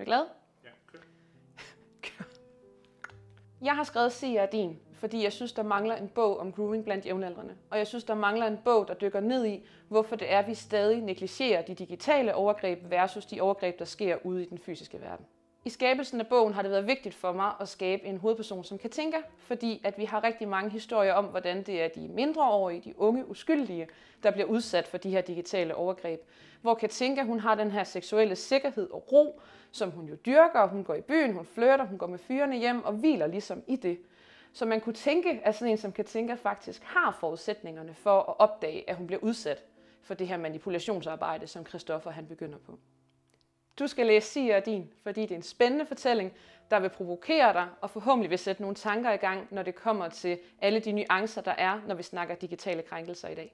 Er du glad? Ja, Kør. Jeg har skrevet Sia og din, fordi jeg synes, der mangler en bog om grooming blandt jævnaldrende. Og jeg synes, der mangler en bog, der dykker ned i, hvorfor det er, vi stadig negligerer de digitale overgreb versus de overgreb, der sker ude i den fysiske verden. I skabelsen af bogen har det været vigtigt for mig at skabe en hovedperson, som Katinka, fordi at vi har rigtig mange historier om, hvordan det er de mindreårige, de unge uskyldige, der bliver udsat for de her digitale overgreb. Hvor Katinka, hun har den her seksuelle sikkerhed og ro, som hun jo dyrker. Hun går i byen, hun flirter, hun går med fyrene hjem og hviler ligesom i det. Så man kunne tænke, at sådan en som Katinka faktisk har forudsætningerne for at opdage, at hun bliver udsat for det her manipulationsarbejde, som Christoffer han begynder på. Du skal læse Sia og din, fordi det er en spændende fortælling, der vil provokere dig og forhåbentlig vil sætte nogle tanker i gang, når det kommer til alle de nuancer, der er, når vi snakker digitale krænkelser i dag.